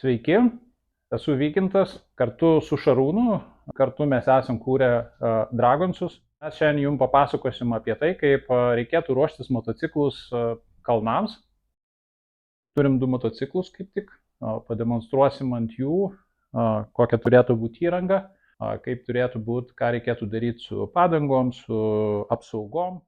Sveiki, esu Vykintas, kartu su Šarūnu, kartu mes esam kūrę Dragonsus. Mes šiandien jums papasakosim apie tai, kaip reikėtų ruoštis motociklus kalnams. Turim 2 motociklus kaip tik, pademonstruosim ant jų, kokia turėtų būti įranga, kaip turėtų būti, ką reikėtų daryti su padangom, su apsaugom.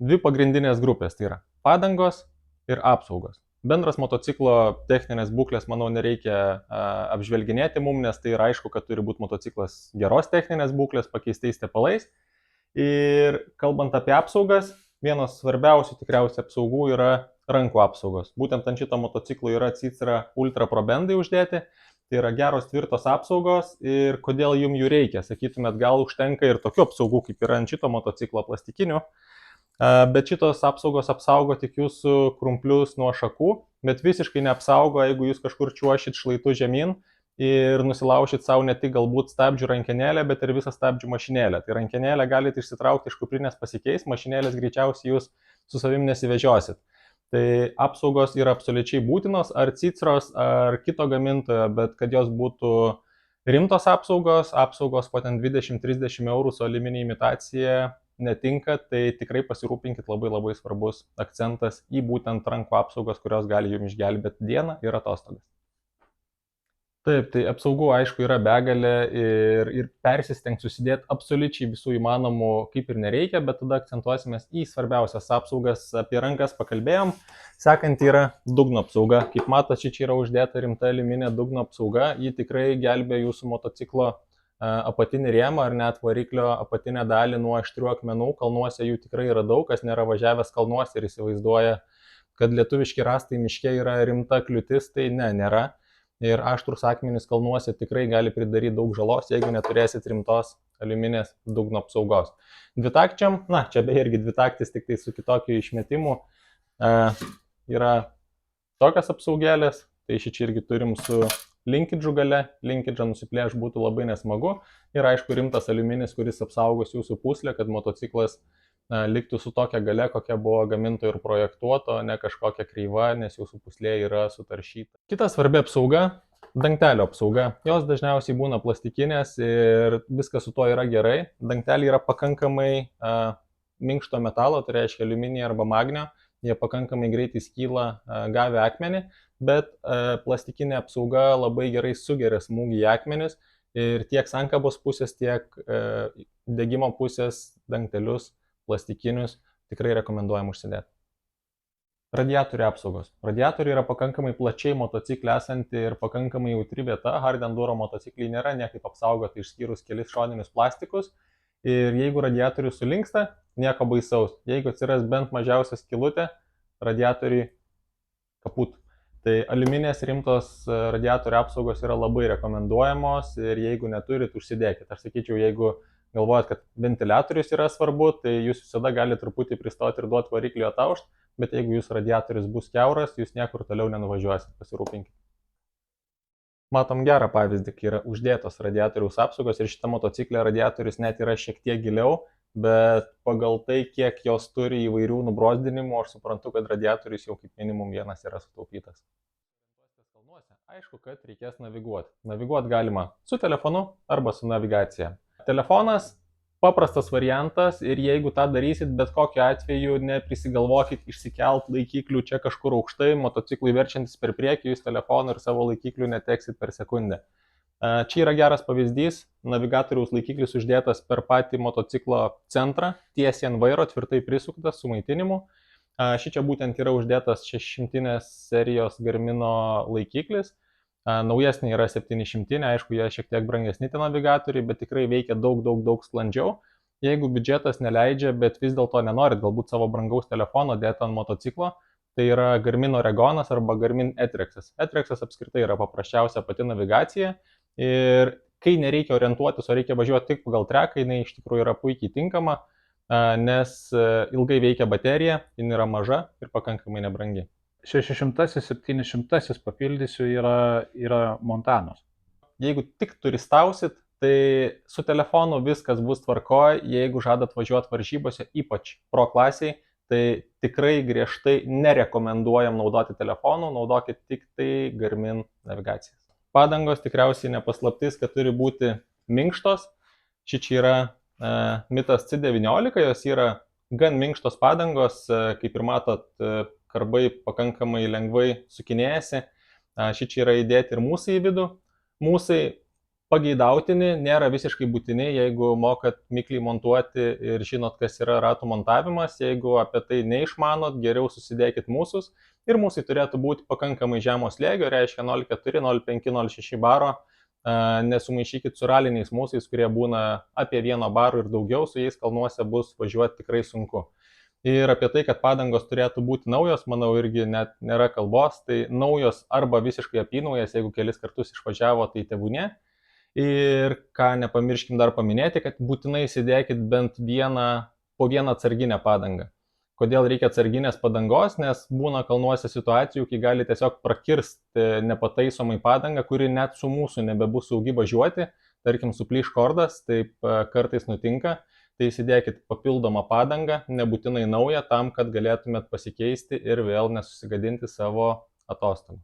2 pagrindinės grupės tai yra padangos ir apsaugos. Bendras motociklo techninės būklės, manau, nereikia apžvelginėti mum, nes tai yra aišku, kad turi būti motociklas geros techninės būklės, pakeistais tepalais. Ir kalbant apie apsaugas, vienas svarbiausių tikriausiai apsaugų yra rankų apsaugos. Būtent ant šito motociklo yra Cicera Ultra Pro bendai uždėti. Tai yra geros tvirtos apsaugos ir kodėl jums jų reikia. Sakytumėt, gal užtenka ir tokių apsaugų, kaip yra ant šito motociklo plastikinių. Bet šitos apsaugos apsaugo tik jūsų krumplius nuo šakų, bet visiškai neapsaugo, jeigu jūs kažkur čiuošit šlaitu žemyn ir nusilaušit savo ne tik galbūt stabdžių rankenėlę, bet ir visą stabdžių mašinėlę. Tai rankenėlę galite išsitraukti iš kuprinės pasikeis, mašinėlės greičiausiai jūs su savim nesivežiosit. Tai apsaugos yra absoliučiai būtinos, ar Ciceros, ar kito gamintojo, bet kad jos būtų rimtos apsaugos po ten 20-30 eurų su aliuminio imitacija netinka, tai tikrai pasirūpinkit, labai svarbus akcentas į būtent rankų apsaugos, kurios gali jums išgelbėti dieną ir atostogas. Taip, tai apsaugų aišku yra begalė ir persistengti susidėti absoliučiai visų įmanomų kaip ir nereikia, bet tada akcentuosimės į svarbiausias apsaugas. Apie rankas pakalbėjom. Sekant yra dugno apsauga. Kaip matot, čia yra uždėta rimta aliuminė dugno apsauga. Ji tikrai gelbė jūsų motociklo apatinį rėmą ar net variklio apatinę dalį nuo aštrių akmenų. Kalnuose jų tikrai yra daug, kas nėra važiavęs kalnuose ir įsivaizduoja, kad lietuviški rąstai miške yra rimta kliūtis, tai nėra. Ir aštrus akmenys kalnuose tikrai gali pridaryti daug žalos, jeigu neturėsit rimtos aliuminės dugno apsaugos. Dvitakčiam, čia beje irgi dvitaktis, tik tai su kitokiu išmetimu, yra tokias apsaugėlės, tai šičia irgi turim su linkidžų gale, linkidžą nusiplėš būtų labai nesmagu ir aišku rimtas aliuminis, kuris apsaugos jūsų pūslę, kad motociklas liktų su tokia gale, kokia buvo gamintojo ir projektuoto, ne kažkokia kreiva, nes jūsų pūslė yra sutaršyta. Kita svarbi apsauga – dangtelio apsauga. Jos dažniausiai būna plastikinės ir viskas su to yra gerai. Dangteliai yra pakankamai minkšto metalo, tai reiškia aliuminio arba magnio. Jie pakankamai greitai skyla gavę akmenį, bet plastikinė apsauga labai gerai sugeria smūgį į akmenis ir tiek sankabos pusės, tiek degimo pusės dangtelius plastikinius tikrai rekomenduojam užsidėti. Radiatorių apsaugos. Radiatoriai yra pakankamai plačiai motociklė esanti ir pakankamai jautri vieta. Hard enduro motocikliai nėra niekaip apsaugoti išskyrus kelis šoninius plastikus. Ir jeigu radiatorius sulinksta, nieko baisaus. Jeigu atsiras bent mažiausia skylutė, radiatoriai kaput. Tai aliuminės rimtos radiatorių apsaugos yra labai rekomenduojamos ir jeigu neturit, užsidėkit. Aš sakyčiau, jeigu galvojat, kad ventiliatorius yra svarbu, tai jūs visada galite truputį pristoti ir duoti variklio ataušt, bet jeigu jūsų radiatorius bus kiauras, jūs niekur toliau nenuvažiuosit, pasirūpinkit. Matom gerą pavyzdį, kai yra uždėtos radiatoriaus apsaugos ir šitą motociklę radiatorius net yra šiek tiek giliau, bet pagal tai, kiek jos turi įvairių nubrozdinimų, aš suprantu, kad radiatorius jau kaip minimum vienas yra sutaupytas. Aišku, kad reikės naviguoti. Naviguoti galima su telefonu arba su navigacija. Telefonas paprastas variantas ir jeigu tą darysit, bet kokiu atveju neprisigalvokit išsikelt laikiklių čia kažkur aukštai, motociklui verčiantis per priekį, jūs telefoną ir savo laikiklių neteksit per sekundę. Čia yra geras pavyzdys, navigatoriaus laikiklis uždėtas per patį motociklo centrą, tiesiai ant vairo, tvirtai prisuktas su maitinimu. Šičia būtent yra uždėtas 600 serijos Garmino laikiklis. Naujesnė yra 700, aišku, jie šiek tiek brangesni tie navigatoriai, bet tikrai veikia daug sklandžiau. Jeigu biudžetas neleidžia, bet vis dėlto nenorit galbūt savo brangaus telefono dėti ant motociklo, tai yra Garmino Regonas arba Garmin E-Trexas. E-Trexas apskritai yra paprasčiausia pati navigacija ir kai nereikia orientuotis, o reikia važiuoti tik pagal treką, jinai iš tikrųjų yra puikiai tinkama, nes ilgai veikia baterija, jin yra maža ir pakankamai nebrangi. 600-700 papildysiu yra Montanos. Jeigu tik turistausit, tai su telefonu viskas bus tvarkoj, jeigu žadat važiuoti varžybose, ypač pro klasiai, tai tikrai griežtai nerekomenduojam naudoti telefonų, naudokit tik tai Garmin navigacijas. Padangos tikriausiai nepaslaptis, kad turi būti minkštos. Šičia yra Mitas C19, jos yra gan minkštos padangos, kaip ir matot, karbai pakankamai lengvai sukinėjasi. Šičia yra įdėti ir mūsai į vidų. Mūsai pageidautini, nėra visiškai būtini, jeigu mokat mikliai montuoti ir žinot, kas yra ratų montavimas. Jeigu apie tai neišmanot, geriau susidėkit mūsus. Ir mūsai turėtų būti pakankamai žemo slėgio, reiškia 0,4, 0,5, 0,6 baro. Nesumaišykit su raliniais mūsais, kurie būna apie 1 barų ir daugiau, su jais kalnuose bus važiuoti tikrai sunku. Ir apie tai, kad padangos turėtų būti naujos, manau, irgi net nėra kalbos. Tai naujos arba visiškai apynaujas, jeigu kelis kartus išvažiavo, tai tebūnie. Ir ką nepamirškim dar paminėti, kad būtinai įsidėkit bent po vieną atsarginę padangą. Kodėl reikia atsarginės padangos? Nes būna kalnuose situacijų, kai gali tiesiog prakirsti nepataisomai padangą, kuri net su mūsų nebebus saugi važiuoti, tarkim suplyš kordas, taip kartais nutinka. Tai įsidėkit papildomą padangą, nebūtinai naują, tam, kad galėtumėt pasikeisti ir vėl nesusigadinti savo atostogų.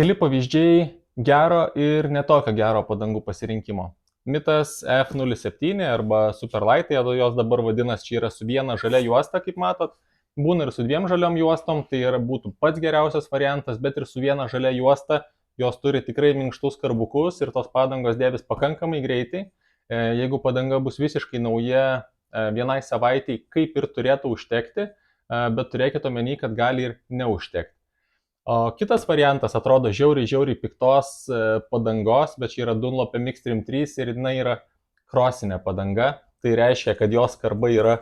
Keli pavyzdžiai gero ir netokio gero padangų pasirinkimo. Mitas F07 arba Superlight, jos dabar vadinas, čia yra su viena žalia juosta, kaip matot. Būna ir su 2 žaliom juostom, tai būtų pats geriausias variantas, bet ir su viena žalia juosta jos turi tikrai minkštus karbukus ir tos padangos dėvis pakankamai greitai. Jeigu padanga bus visiškai nauja, vienai savaitei kaip ir turėtų užtekti, bet turėkite omeny, kad gali ir neužtekti. O kitas variantas atrodo žiauriai piktos padangos, bet čia yra Dunlop MX Trim 3 ir jinai yra krosinė padanga. Tai reiškia, kad jos karbai yra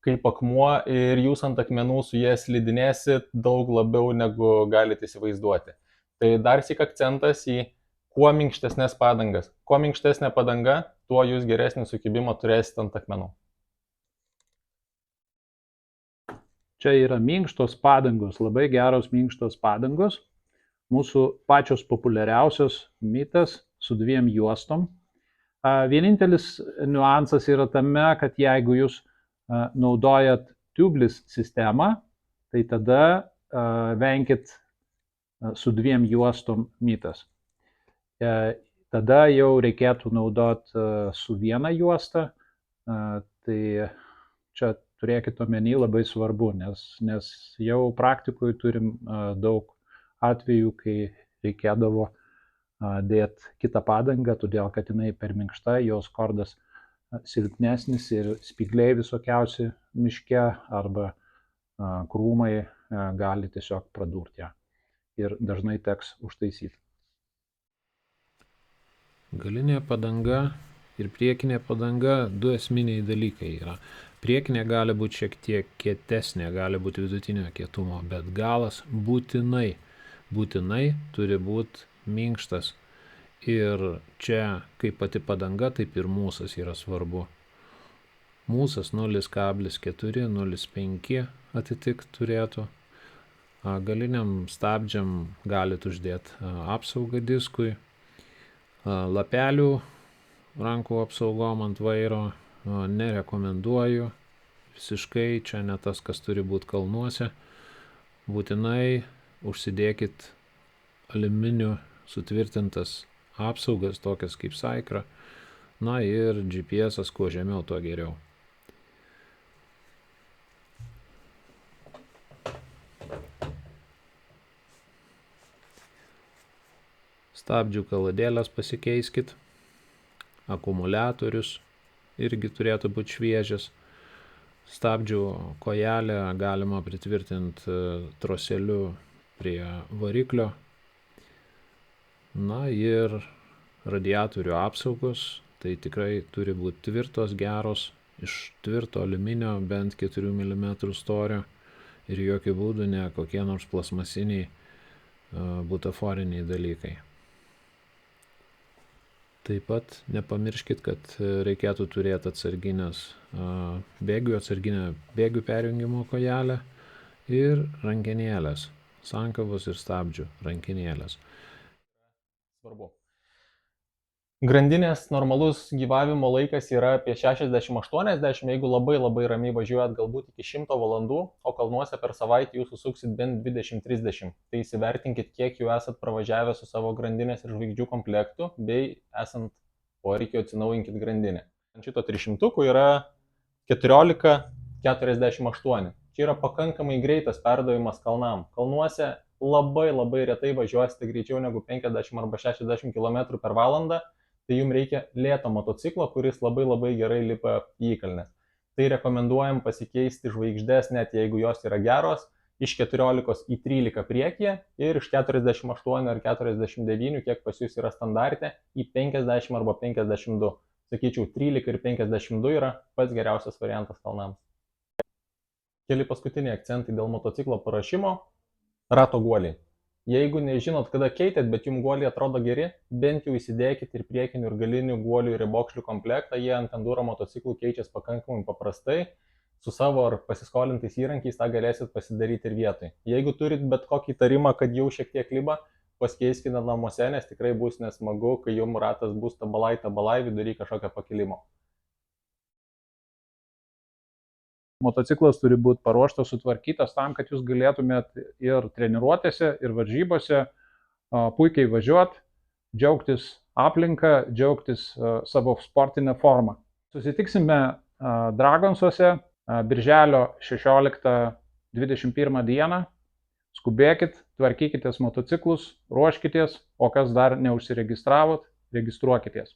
kaip akmuo ir jūs ant akmenų su jie slidinėsit daug labiau negu galite įsivaizduoti. Tai dar sik akcentas į kuo minkštesnės padangas. Kuo minkštesnė padanga, tuo jūs geresnį sukibimą turėsite ant akmenų. Čia yra minkštos padangos, labai geros minkštos padangos. Mūsų pačios populiariausios Mitas su 2 juostom. Vienintelis niuansas yra tame, kad jeigu jūs naudojat tubeless sistemą, tai tada venkit su 2 juostom Mitas. Tada jau reikėtų naudoti su 1 juosta. Tai čia turėkite omeny, labai svarbu, nes jau praktikoje turim daug atvejų, kai reikėdavo dėti kitą padangą, todėl kad jinai per minkšta, jos kordas silpnesnis ir spygliai visokiausi miške arba krūmai gali tiesiog pradurti ją ir dažnai teks užtaisyti. Galinė padanga ir priekinė padanga 2 esminiai dalykai yra. Priekinė gali būti šiek tiek kietesnė, gali būti vidutinio kietumo, bet galas būtinai turi būti minkštas. Ir čia kaip pati padanga, taip ir mūsas yra svarbu. Mūsas 0,4, 0,5 atitikt turėtų. Galiniam stabdžiam galit uždėti apsaugą diskui. Lapelių rankų apsaugom ant vairo nerekomenduoju. Visiškai čia ne tas, kas turi būti kalnuose. Būtinai užsidėkit aliuminiu sutvirtintas apsaugas, tokias kaip Saikra. Na ir GPS-as kuo žemiau, tuo geriau. Stabdžių kaladėlės pasikeiskit. Akumuliatorius irgi turėtų būti šviežias. Stabdžių kojelę galima pritvirtinti troseliu prie variklio. Na ir radiatorių apsaugos, tai tikrai turi būti tvirtos, geros, iš tvirto aliuminio, bent 4 mm storio ir jokių būdų ne kokie nors plasmasiniai butaforiniai dalykai. Taip pat nepamirškit, kad reikėtų turėti atsarginę bėgių perjungimo kojelę ir rankenėlės, sankabos ir stabdžių rankenėlės. Svarbu. Grandinės normalus gyvavimo laikas yra apie 60-80, jeigu labai ramiai važiuojat galbūt iki 100 valandų, o kalnuose per savaitę jūs susuksit bent 20-30. Tai įsivertinkit, kiek jau esat pravažiavę su savo grandinės ir žvaigždžių komplektu, bei esant poreikio atsinaujinkit grandinę. Ant šito 300 yra 14-48. Čia yra pakankamai greitas perdavimas kalnam. Kalnuose labai retai važiuosite greičiau negu 50 arba 60 km per valandą. Tai jums reikia lėto motociklo, kuris labai gerai lipa į įkalnes. Tai rekomenduojam pasikeisti žvaigždės, net jeigu jos yra geros, iš 14 į 13 priekyje ir iš 48 ar 49, kiek pas jūs yra standarte, į 50 arba 52. Sakyčiau, 13 ir 52 yra pats geriausias variantas kalnams. Keli paskutiniai akcentai dėl motociklo paruošimo. Rato guoliai. Jeigu nežinot, kada keitėt, bet jums guoliai atrodo geri, bent jau įsidėkit ir priekinių ir galinių guolių ir ribokšlių komplektą, jie ant enduro motociklų keičias pakankamai paprastai, su savo ar pasiskolintais įrankiais tą galėsit pasidaryti ir vietoj. Jeigu turit bet kokį įtarimą, kad jau šiek tiek liba, pasikeiskite namuose, nes tikrai bus nesmagu, kai jums ratas bus tabalai vidury kažkokio pakilimo. Motociklas turi būti paruoštas, sutvarkytas tam, kad jūs galėtumėt ir treniruotėse, ir varžybose puikiai važiuoti, džiaugtis aplinką, džiaugtis savo sportinę formą. Susitiksime Dragonsuose birželio 16-21 dieną. Skubėkit, tvarkykitės motociklus, ruoškitės, o kas dar neužsiregistravot, registruokitės.